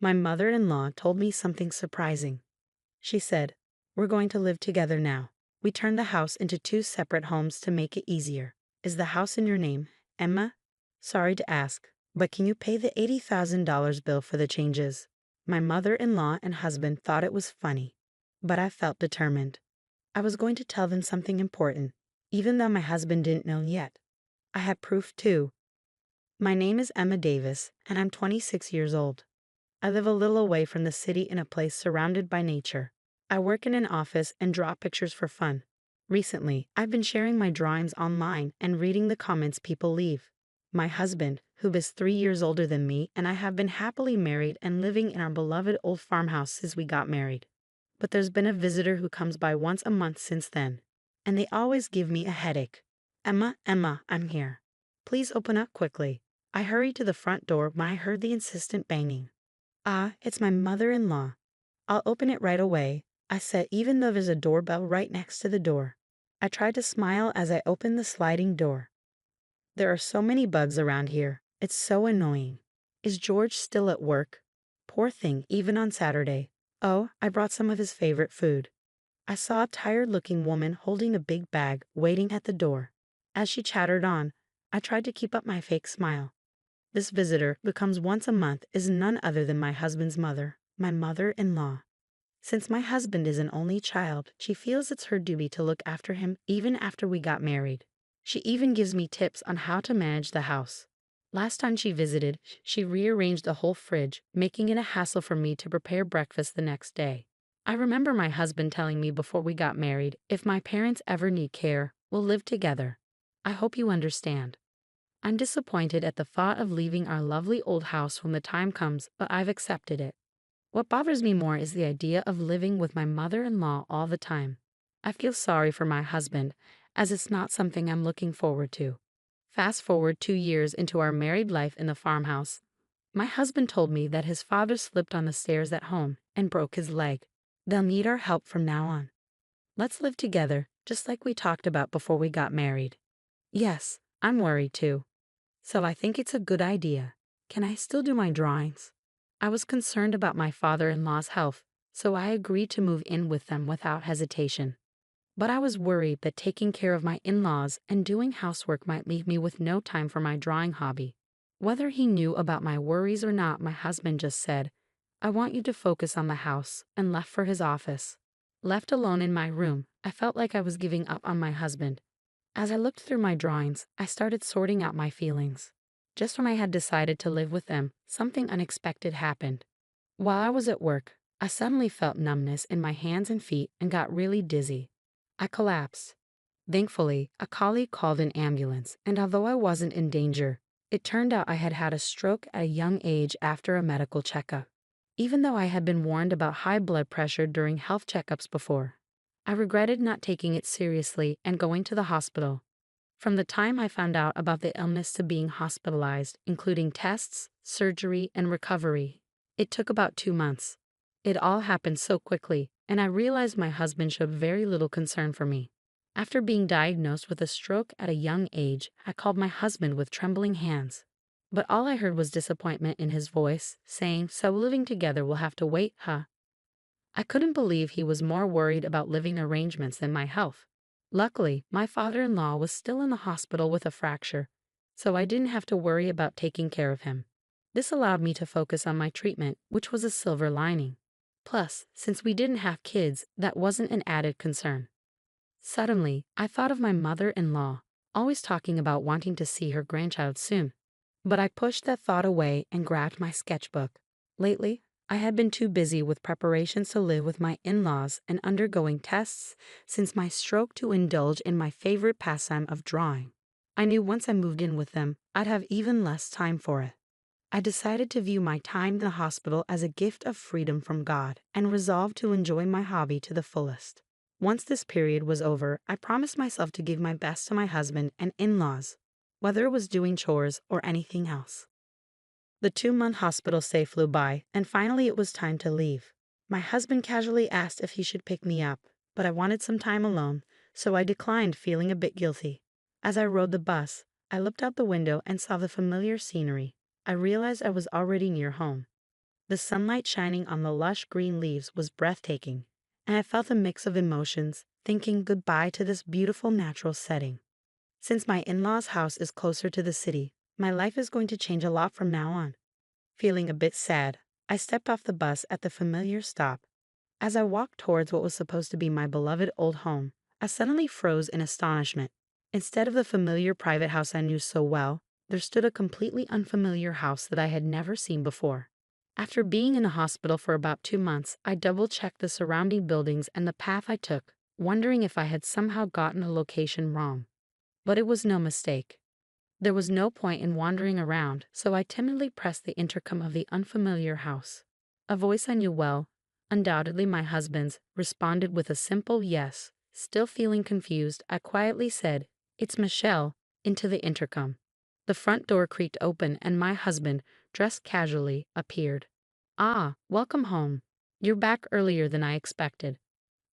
My mother-in-law told me something surprising. She said, "We're going to live together now. We turned the house into two separate homes to make it easier. Is the house in your name, Emma? Sorry to ask, but can you pay the $80,000 bill for the changes?" My mother-in-law and husband thought it was funny, but I felt determined. I was going to tell them something important, even though my husband didn't know yet. I had proof too. My name is Emma Davis, and I'm 26 years old. I live a little away from the city in a place surrounded by nature. I work in an office and draw pictures for fun. Recently, I've been sharing my drawings online and reading the comments people leave. My husband, who is 3 years older than me, and I have been happily married and living in our beloved old farmhouse since we got married. But there's been a visitor who comes by once a month since then, and they always give me a headache. "Emma, Emma, I'm here. Please open up quickly." I hurried to the front door when I heard the insistent banging. "Ah, it's my mother-in-law. I'll open it right away," I said, even though there's a doorbell right next to the door. I tried to smile as I opened the sliding door. There are so many bugs around here. It's so annoying. Is George still at work? Poor thing, even on Saturday. Oh, I brought some of his favorite food. I saw a tired-looking woman holding a big bag waiting at the door. As she chattered on, I tried to keep up my fake smile. This visitor, who comes once a month, is none other than my husband's mother, my mother-in-law. Since my husband is an only child, she feels it's her duty to look after him even after we got married. She even gives me tips on how to manage the house. Last time she visited, she rearranged the whole fridge, making it a hassle for me to prepare breakfast the next day. I remember my husband telling me before we got married, if my parents ever need care, we'll live together. I hope you understand. I'm disappointed at the thought of leaving our lovely old house when the time comes, but I've accepted it. What bothers me more is the idea of living with my mother-in-law all the time. I feel sorry for my husband, as it's not something I'm looking forward to. Fast forward 2 years into our married life in the farmhouse. My husband told me that his father slipped on the stairs at home and broke his leg. They'll need our help from now on. Let's live together, just like we talked about before we got married. Yes, I'm worried too. So I think it's a good idea. Can I still do my drawings? I was concerned about my father-in-law's health, so I agreed to move in with them without hesitation. But I was worried that taking care of my in-laws and doing housework might leave me with no time for my drawing hobby. Whether he knew about my worries or not, my husband just said, "I want you to focus on the house," and left for his office. Left alone in my room, I felt like I was giving up on my husband. As I looked through my drawings, I started sorting out my feelings. Just when I had decided to live with them, something unexpected happened. While I was at work, I suddenly felt numbness in my hands and feet and got really dizzy. I collapsed. Thankfully, a colleague called an ambulance, and although I wasn't in danger, it turned out I had had a stroke at a young age after a medical checkup. Even though I had been warned about high blood pressure during health checkups before, I regretted not taking it seriously and going to the hospital. From the time I found out about the illness to being hospitalized, including tests, surgery, and recovery, it took about 2 months. It all happened so quickly, and I realized my husband showed very little concern for me. After being diagnosed with a stroke at a young age, I called my husband with trembling hands. But all I heard was disappointment in his voice, saying, "So living together will have to wait, huh?" I couldn't believe he was more worried about living arrangements than my health. Luckily, my father-in-law was still in the hospital with a fracture, so I didn't have to worry about taking care of him. This allowed me to focus on my treatment, which was a silver lining. Plus, since we didn't have kids, that wasn't an added concern. Suddenly, I thought of my mother-in-law, always talking about wanting to see her grandchild soon. But I pushed that thought away and grabbed my sketchbook. Lately, I had been too busy with preparations to live with my in-laws and undergoing tests since my stroke to indulge in my favorite pastime of drawing. I knew once I moved in with them, I'd have even less time for it. I decided to view my time in the hospital as a gift of freedom from God and resolved to enjoy my hobby to the fullest. Once this period was over, I promised myself to give my best to my husband and in-laws, whether it was doing chores or anything else. The 2-month hospital stay flew by, and finally it was time to leave. My husband casually asked if he should pick me up, but I wanted some time alone, so I declined, feeling a bit guilty. As I rode the bus, I looked out the window and saw the familiar scenery. I realized I was already near home. The sunlight shining on the lush green leaves was breathtaking, and I felt a mix of emotions, thinking goodbye to this beautiful natural setting. Since my in-laws' house is closer to the city, my life is going to change a lot from now on. Feeling a bit sad, I stepped off the bus at the familiar stop. As I walked towards what was supposed to be my beloved old home, I suddenly froze in astonishment. Instead of the familiar private house I knew so well, there stood a completely unfamiliar house that I had never seen before. After being in a hospital for about 2 months, I double-checked the surrounding buildings and the path I took, wondering if I had somehow gotten a location wrong. But it was no mistake. There was no point in wandering around, so I timidly pressed the intercom of the unfamiliar house. A voice I knew well, undoubtedly my husband's, responded with a simple yes. Still feeling confused, I quietly said, "It's Michelle," into the intercom. The front door creaked open and my husband, dressed casually, appeared. "Ah, welcome home. You're back earlier than I expected."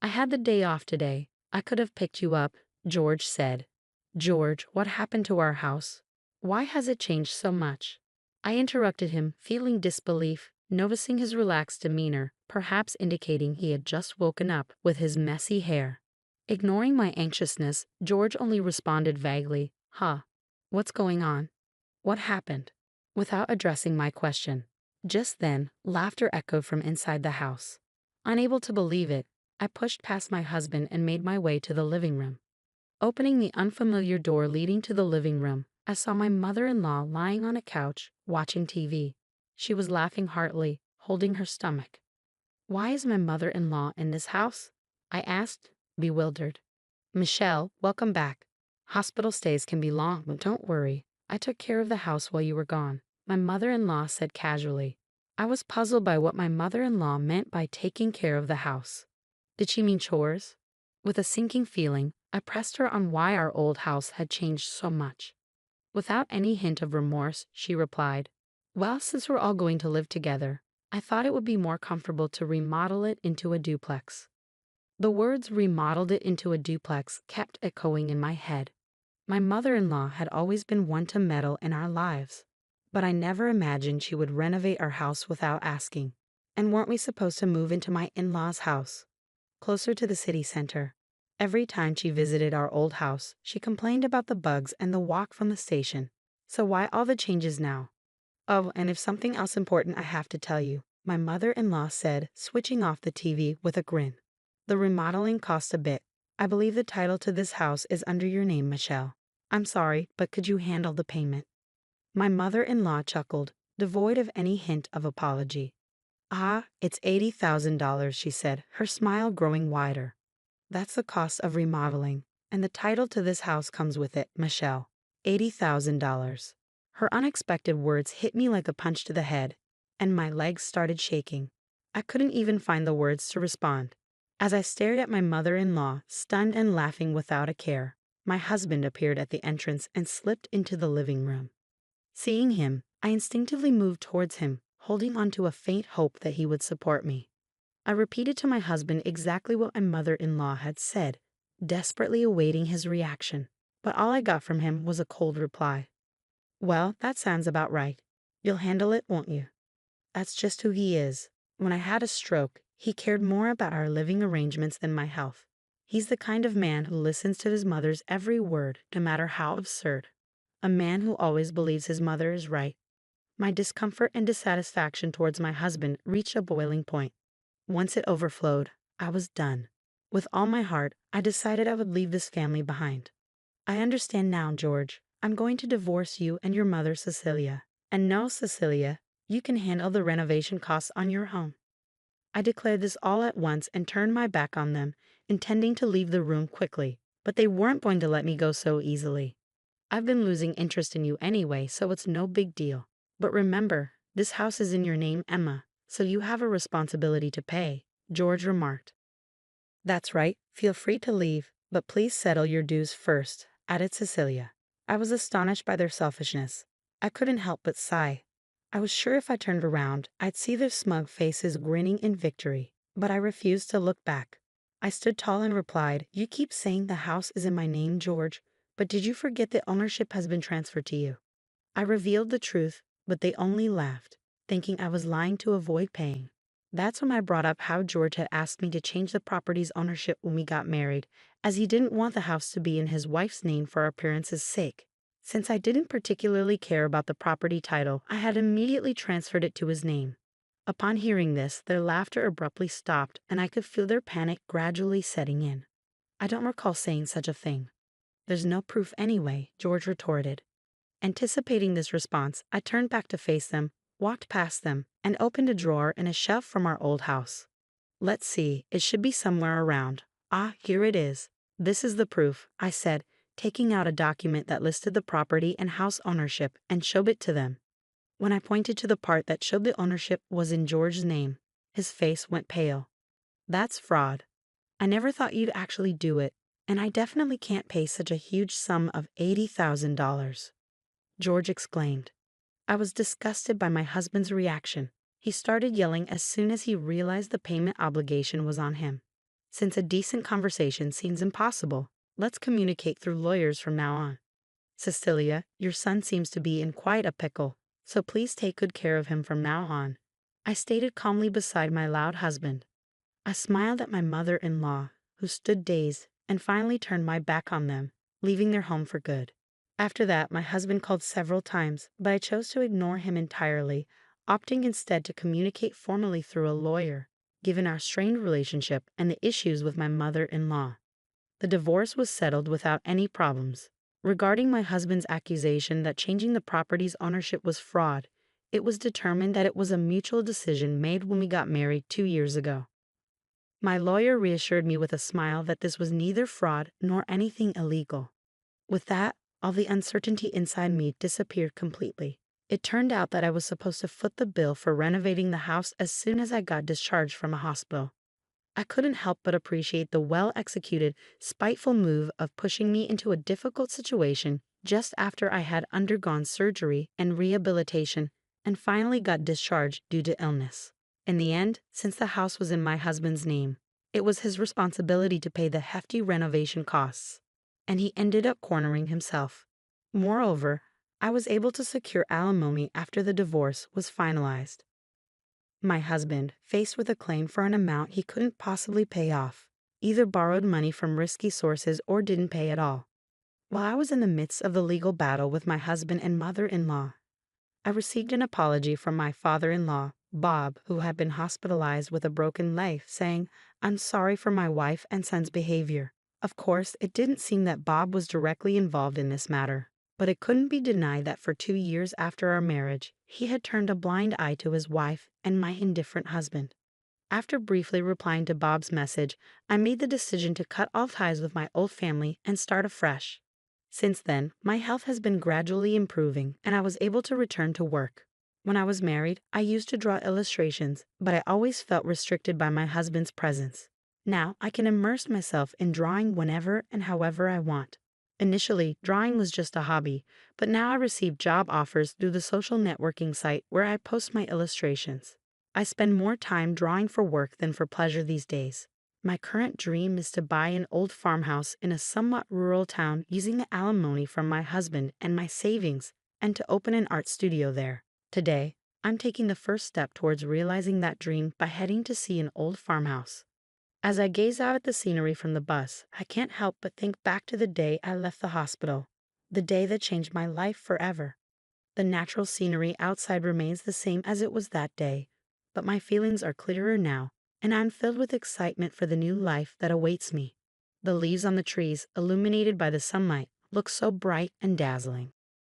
"I had the day off today. I could have picked you up," George said. "George, what happened to our house? Why has it changed so much?" I interrupted him, feeling disbelief, noticing his relaxed demeanor, perhaps indicating he had just woken up with his messy hair. Ignoring my anxiousness, George only responded vaguely, "Huh. What's going on? What happened?" without addressing my question. Just then, laughter echoed from inside the house. Unable to believe it, I pushed past my husband and made my way to the living room. Opening the unfamiliar door leading to the living room, I saw my mother-in-law lying on a couch, watching TV. She was laughing heartily, holding her stomach. "Why is my mother-in-law in this house?" I asked, bewildered. "Michelle, welcome back. Hospital stays can be long, but don't worry. I took care of the house while you were gone," my mother-in-law said casually. I was puzzled by what my mother-in-law meant by taking care of the house. Did she mean chores? With a sinking feeling, I pressed her on why our old house had changed so much. Without any hint of remorse, she replied, "Well, since we're all going to live together, I thought it would be more comfortable to remodel it into a duplex." The words "remodeled it into a duplex" kept echoing in my head. My mother-in-law had always been one to meddle in our lives, but I never imagined she would renovate our house without asking. And weren't we supposed to move into my in-laws' house, closer to the city center? Every time she visited our old house, she complained about the bugs and the walk from the station. So why all the changes now? "Oh, and if something else important I have to tell you," my mother-in-law said, switching off the TV with a grin. "The remodeling cost a bit. I believe the title to this house is under your name, Michelle. I'm sorry, but could you handle the payment?" My mother-in-law chuckled, devoid of any hint of apology. "Ah, it's $80,000, she said, her smile growing wider. "That's the cost of remodeling, and the title to this house comes with it, Michelle. $80,000. Her unexpected words hit me like a punch to the head, and my legs started shaking. I couldn't even find the words to respond. As I stared at my mother-in-law, stunned and laughing without a care, my husband appeared at the entrance and slipped into the living room. Seeing him, I instinctively moved towards him, holding on to a faint hope that he would support me. I repeated to my husband exactly what my mother-in-law had said, desperately awaiting his reaction, but all I got from him was a cold reply. "Well, that sounds about right. You'll handle it, won't you?" That's just who he is. When I had a stroke, he cared more about our living arrangements than my health. He's the kind of man who listens to his mother's every word, no matter how absurd. A man who always believes his mother is right. My discomfort and dissatisfaction towards my husband reached a boiling point. Once it overflowed, I was done. With all my heart, I decided I would leave this family behind. "I understand now, George. I'm going to divorce you and your mother, Cecilia. And no, Cecilia, you can handle the renovation costs on your home." I declared this all at once and turned my back on them, intending to leave the room quickly. But they weren't going to let me go so easily. "I've been losing interest in you anyway, so it's no big deal. But remember, this house is in your name, Emma, so you have a responsibility to pay," George remarked. "That's right, feel free to leave, but please settle your dues first," added Cecilia. I was astonished by their selfishness. I couldn't help but sigh. I was sure if I turned around, I'd see their smug faces grinning in victory, but I refused to look back. I stood tall and replied, "You keep saying the house is in my name, George, but did you forget that ownership has been transferred to you?" I revealed the truth, but they only laughed. thinking I was lying to avoid paying. That's when I brought up how George had asked me to change the property's ownership when we got married, as he didn't want the house to be in his wife's name for appearance's sake. Since I didn't particularly care about the property title, I had immediately transferred it to his name. Upon hearing this, their laughter abruptly stopped, and I could feel their panic gradually setting in. I don't recall saying such a thing. There's no proof anyway, George retorted. Anticipating this response, I turned back to face them, walked past them, and opened a drawer in a shelf from our old house. Let's see, it should be somewhere around. Ah, here it is. This is the proof, I said, taking out a document that listed the property and house ownership and showed it to them. When I pointed to the part that showed the ownership was in George's name, his face went pale. That's fraud. I never thought you'd actually do it, and I definitely can't pay such a huge sum of $80,000. George exclaimed. I was disgusted by my husband's reaction. He started yelling as soon as he realized the payment obligation was on him. Since a decent conversation seems impossible, let's communicate through lawyers from now on. Cecilia, your son seems to be in quite a pickle, so please take good care of him from now on, I stated calmly beside my loud husband. I smiled at my mother-in-law, who stood dazed, and finally turned my back on them, leaving their home for good. After that, my husband called several times, but I chose to ignore him entirely, opting instead to communicate formally through a lawyer, given our strained relationship and the issues with my mother-in-law. The divorce was settled without any problems. Regarding my husband's accusation that changing the property's ownership was fraud, it was determined that it was a mutual decision made when we got married 2 years ago. My lawyer reassured me with a smile that this was neither fraud nor anything illegal. With that, all the uncertainty inside me disappeared completely. It turned out that I was supposed to foot the bill for renovating the house as soon as I got discharged from a hospital. I couldn't help but appreciate the well-executed, spiteful move of pushing me into a difficult situation just after I had undergone surgery and rehabilitation and finally got discharged due to illness. In the end, since the house was in my husband's name, it was his responsibility to pay the hefty renovation costs, and he ended up cornering himself. Moreover, I was able to secure alimony after the divorce was finalized. My husband, faced with a claim for an amount he couldn't possibly pay off, either borrowed money from risky sources or didn't pay at all. While I was in the midst of the legal battle with my husband and mother-in-law, I received an apology from my father-in-law, Bob, who had been hospitalized with a broken leg, saying, "I'm sorry for my wife and son's behavior." Of course, it didn't seem that Bob was directly involved in this matter, but it couldn't be denied that for 2 years after our marriage, he had turned a blind eye to his wife and my indifferent husband. After briefly replying to Bob's message, I made the decision to cut all ties with my old family and start afresh. Since then, my health has been gradually improving, and I was able to return to work. When I was married, I used to draw illustrations, but I always felt restricted by my husband's presence. Now, I can immerse myself in drawing whenever and however I want. Initially, drawing was just a hobby, but now I receive job offers through the social networking site where I post my illustrations. I spend more time drawing for work than for pleasure these days. My current dream is to buy an old farmhouse in a somewhat rural town using the alimony from my husband and my savings, and to open an art studio there. Today, I'm taking the first step towards realizing that dream by heading to see an old farmhouse. As I gaze out at the scenery from the bus, I can't help but think back to the day I left the hospital, the day that changed my life forever. The natural scenery outside remains the same as it was that day, but my feelings are clearer now, and I'm filled with excitement for the new life that awaits me. The leaves on the trees, illuminated by the sunlight, look so bright and dazzling.